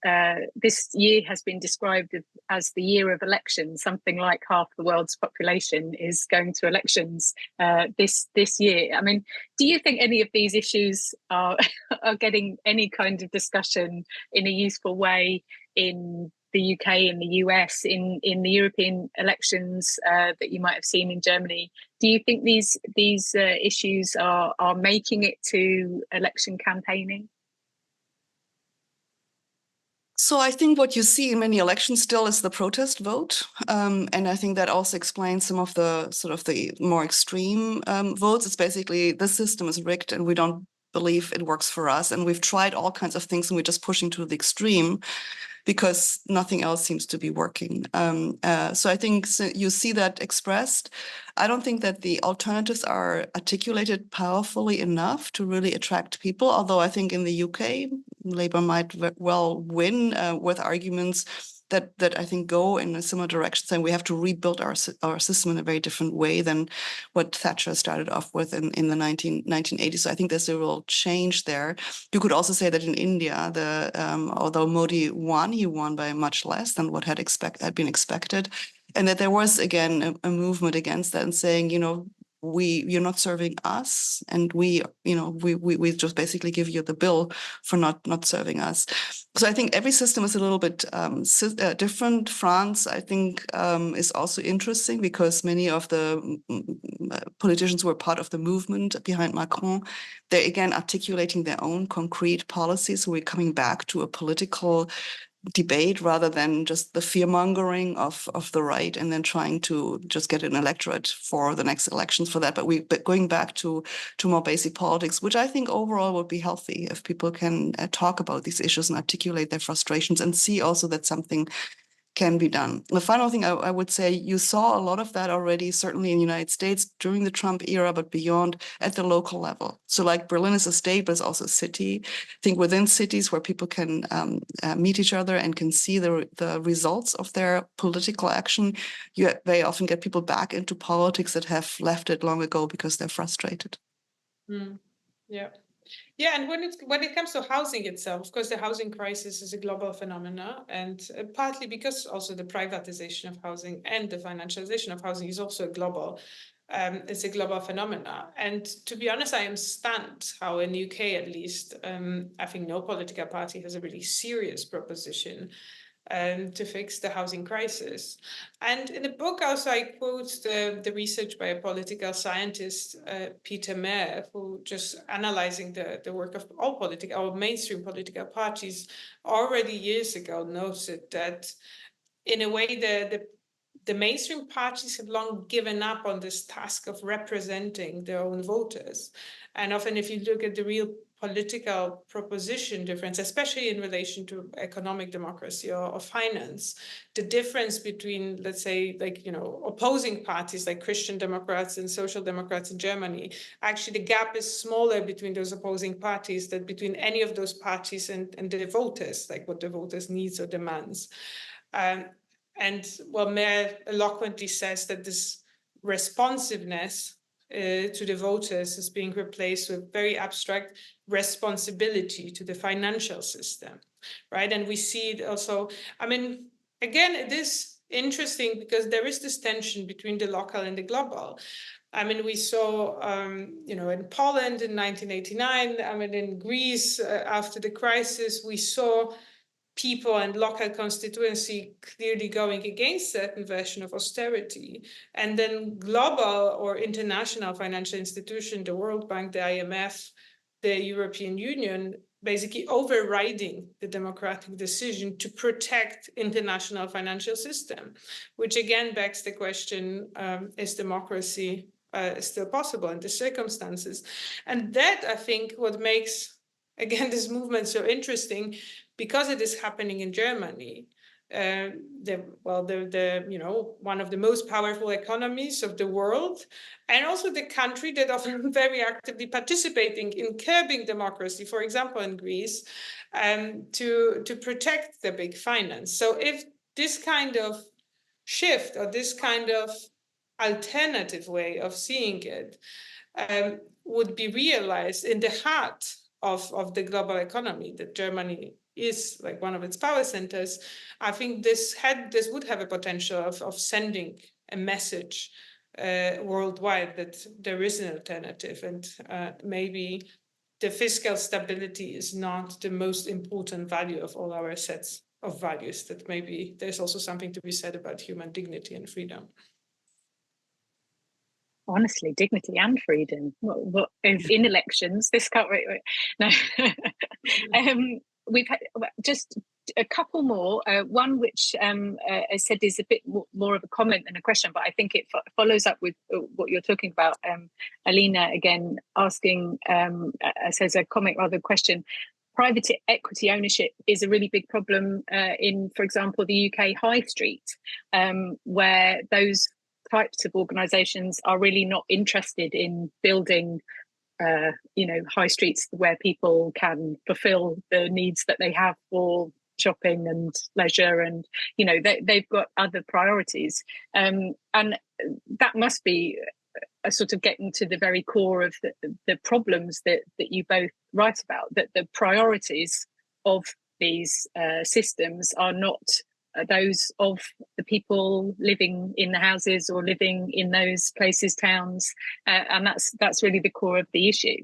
this year has been described as the year of elections. Something like half the world's population is going to elections this year. I mean, do you think any of these issues are getting any kind of discussion in a useful way in the UK, in the US, in the European elections that you might have seen in Germany? Do you think these issues are making it to election campaigning? So I think what you see in many elections still is the protest vote. And I think that also explains some of the sort of the more extreme votes. It's basically the system is rigged and we don't believe it works for us. And we've tried all kinds of things and we're just pushing to the extreme because nothing else seems to be working. So I think you see that expressed. I don't think that the alternatives are articulated powerfully enough to really attract people, although I think in the UK, Labour might well win with arguments that I think go in a similar direction, saying we have to rebuild our system in a very different way than what Thatcher started off with in the 1980s. So I think there's a real change there. You could also say that in India, although Modi won, he won by much less than what had been expected, and that there was again a movement against that and saying, you're not serving us, and we just basically give you the bill for not serving us. So I think every system is a little bit different. France, I think, is also interesting because many of the politicians who were part of the movement behind Macron, they're again articulating their own concrete policies. So we're coming back to a political debate rather than just the fear-mongering of the right and then trying to just get an electorate for the next elections for that. But going back to more basic politics, which I think overall would be healthy if people can talk about these issues and articulate their frustrations and see also that something can be done. The final thing I would say, you saw a lot of that already, certainly in the United States during the Trump era, but beyond at the local level. So like Berlin is a state, but it's also a city. I think within cities where people can meet each other and can see the results of their political action, you very often get people back into politics that have left it long ago because they're frustrated. Yeah. Yeah, and when it comes to housing itself, of course, the housing crisis is a global phenomenon, and partly because also the privatization of housing and the financialization of housing is also it's a global phenomenon. And to be honest, I am stunned how in the UK, at least, I think no political party has a really serious proposition to fix the housing crisis. And in the book also I quote the research by a political scientist, Peter Mayer, who just analyzing the work of all mainstream political parties already years ago noted that in a way the mainstream parties have long given up on this task of representing their own voters. And often if you look at the real political proposition difference, especially in relation to economic democracy or finance, the difference between, let's say, opposing parties like Christian Democrats and Social Democrats in Germany, actually the gap is smaller between those opposing parties than between any of those parties and the voters, like what the voters needs or demands. Mayer eloquently says that this responsiveness to the voters is being replaced with very abstract responsibility to the financial system, right? And we see it also, again, it is interesting because there is this tension between the local and the global. We saw, in Poland in 1989, in Greece after the crisis, we saw people and local constituency clearly going against certain version of austerity. And then global or international financial institution, the World Bank, the IMF, the European Union, basically overriding the democratic decision to protect international financial system, which again begs the question, is democracy still possible in the circumstances? And that, I think, what makes, again, this movement so interesting, because it is happening in Germany, one of the most powerful economies of the world, and also the country that often very actively participating in curbing democracy, for example, in Greece, to protect the big finance. So if this kind of shift or this kind of alternative way of seeing it would be realized in the heart of the global economy, that Germany is like one of its power centers, I think this would have a potential of sending a message worldwide that there is an alternative, and maybe the fiscal stability is not the most important value of all our sets of values, that maybe there's also something to be said about human dignity and freedom. Honestly, dignity and freedom. What is in elections? This can't wait. No. We've had, just a couple more. One which I said is a bit more of a comment than a question, but I think it follows up with what you're talking about. Alina again asking, says a comment rather than question. Private equity ownership is a really big problem in, for example, the UK high street, where those types of organisations are really not interested in building high streets where people can fulfill the needs that they have for shopping and leisure, and they've got other priorities, and that must be a sort of getting to the very core of the problems that you both write about, that the priorities of these systems are not those of the people living in the houses or living in those places, towns, and that's really the core of the issue.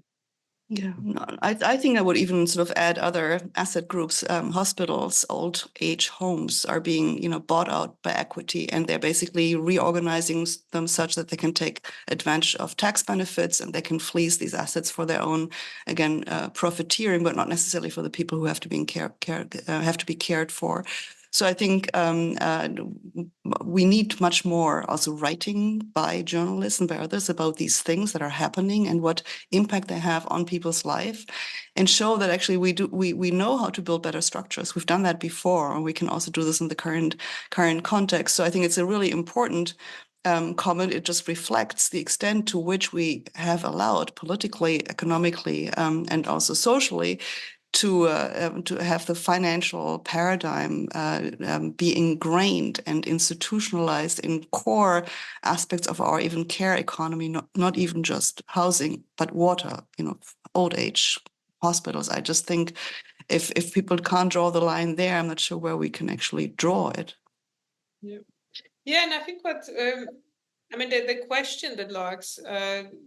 Yeah, no, I think I would even sort of add other asset groups. Hospitals, old age homes are being, bought out by equity, and they're basically reorganizing them such that they can take advantage of tax benefits and they can fleece these assets for their own, again, profiteering, but not necessarily for the people who have to be cared for. So I think we need much more also writing by journalists and by others about these things that are happening and what impact they have on people's life, and show that actually we know how to build better structures. We've done that before, and we can also do this in the current context. So I think it's a really important comment. It just reflects the extent to which we have allowed politically, economically, and also socially to have the financial paradigm be ingrained and institutionalized in core aspects of our even care economy, not even just housing, but water, old age hospitals. I just think if people can't draw the line there, I'm not sure where we can actually draw it. Yeah, and I think the question that lurks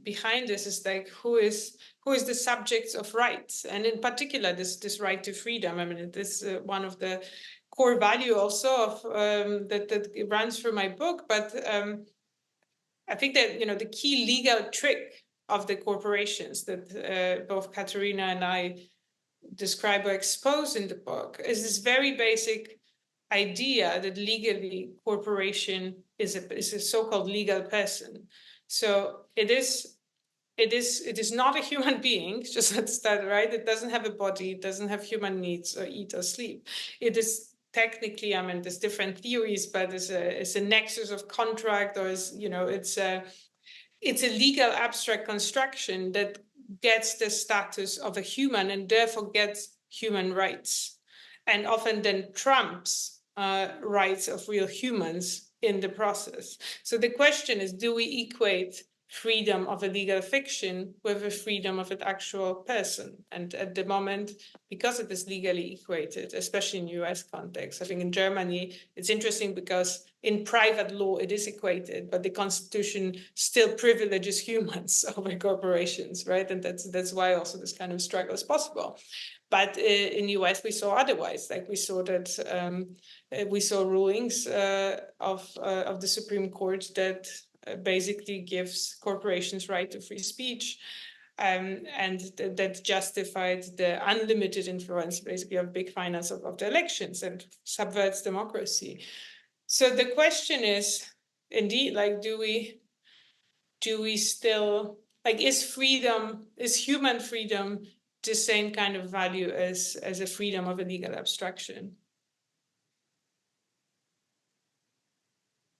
behind this is like, who is the subject of rights, and in particular this right to freedom. This is one of the core value also of that runs through my book. But I think that the key legal trick of the corporations that both Katharina and I describe or expose in the book is this very basic idea that legally corporation is a so-called legal person. So it is not a human being, just let's start, right? It doesn't have a body, it doesn't have human needs or eat or sleep. It is technically, there's different theories, but it's a nexus of contract, or it's a legal abstract construction that gets the status of a human and therefore gets human rights, and often then trumps rights of real humans in the process. So the question is, do we equate freedom of a legal fiction with the freedom of an actual person? And at the moment, because it is legally equated, especially in US context, I think in Germany, it's interesting because in private law, it is equated, but the Constitution still privileges humans over corporations, right? And that's why also this kind of struggle is possible. But in the US, we saw otherwise. Like we saw that we saw rulings of the Supreme Court that basically gives corporations right to free speech, and that justified the unlimited influence, basically, of big finance of the elections and subverts democracy. So the question is, indeed, like, do we still, like, is human freedom the same kind of value as a freedom of a legal abstraction?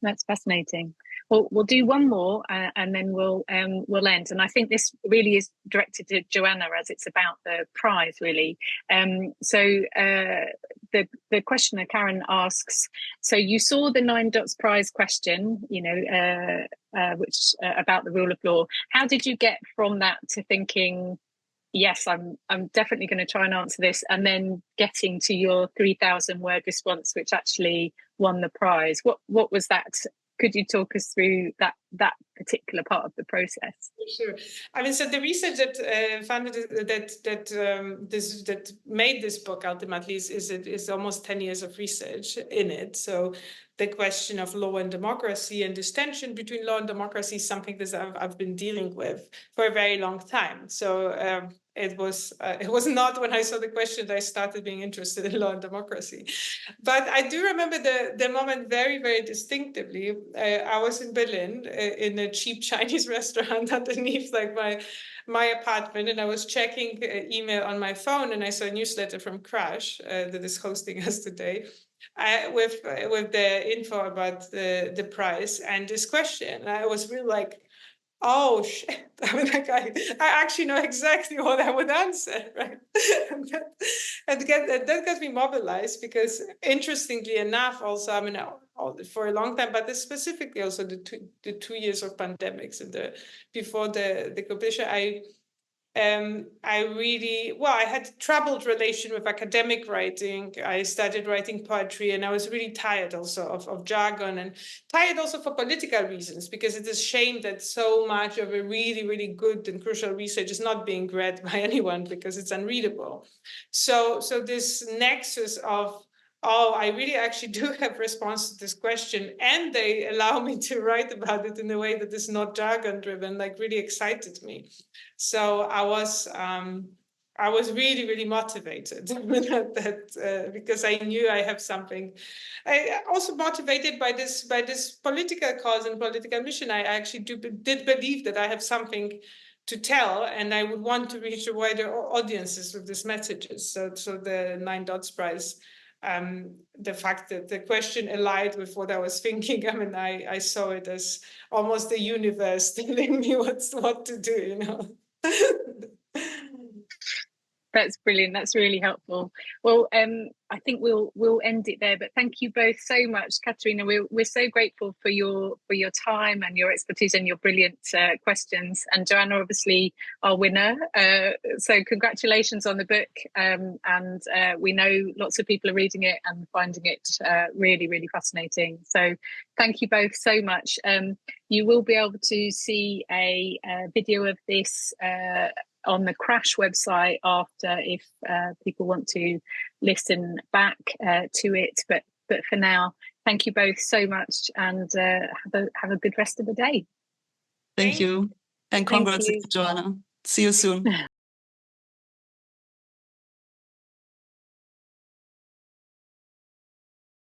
That's fascinating. Well, we'll do one more and then we'll end. And I think this really is directed to Joanna, as it's about the prize, really. So the questioner, Karen, asks, so you saw the 9 Dots Prize question, which about the rule of law. How did you get from that to thinking, yes, I'm definitely going to try and answer this, and then getting to your 3,000 word response, which actually won the prize? What was that? Could you talk us through that particular part of the process? Sure. So the research that founded that made this book ultimately is almost 10 years of research in it. So the question of law and democracy and this tension between law and democracy is something that I've been dealing with for a very long time. So it was not when I saw the question that I started being interested in law and democracy. But I do remember the moment very, very distinctively. I was in Berlin in a cheap Chinese restaurant underneath like my apartment, and I was checking email on my phone, and I saw a newsletter from CRASSH that is hosting us today with the info about the prize and this question. And I was really like, oh shit! I mean, like I actually know exactly what I would answer, right? and that got me mobilized because, interestingly enough, also I mean, for a long time, but specifically also the 2 years of pandemics and before the competition, I had a troubled relation with academic writing. I started writing poetry, and I was really tired also of jargon, and tired also for political reasons, because it is a shame that so much of a really, really good and crucial research is not being read by anyone because it's unreadable. So this nexus of, oh, I really actually do have response to this question, and they allow me to write about it in a way that is not jargon driven, like really excited me. So I was really, really motivated because I knew I have something. I also motivated by this political cause and political mission. I actually did believe that I have something to tell, and I would want to reach a wider audiences with these messages. So the 9 Dots Prize. The fact that the question allied with what I was thinking, I mean, I saw it as almost the universe telling me what to do, you know. That's brilliant. That's really helpful. Well, I think we'll end it there. But thank you both so much, Katharina. We're so grateful for your time and your expertise and your brilliant questions. And Joanna, obviously, our winner. So congratulations on the book. And we know lots of people are reading it and finding it really, really fascinating. So thank you both so much. You will be able to see a video of this on the CRASSH website after, if people want to listen back to it. But for now, thank you both so much, and have a good rest of the day. Thank you. And congrats, Joanna. See you soon.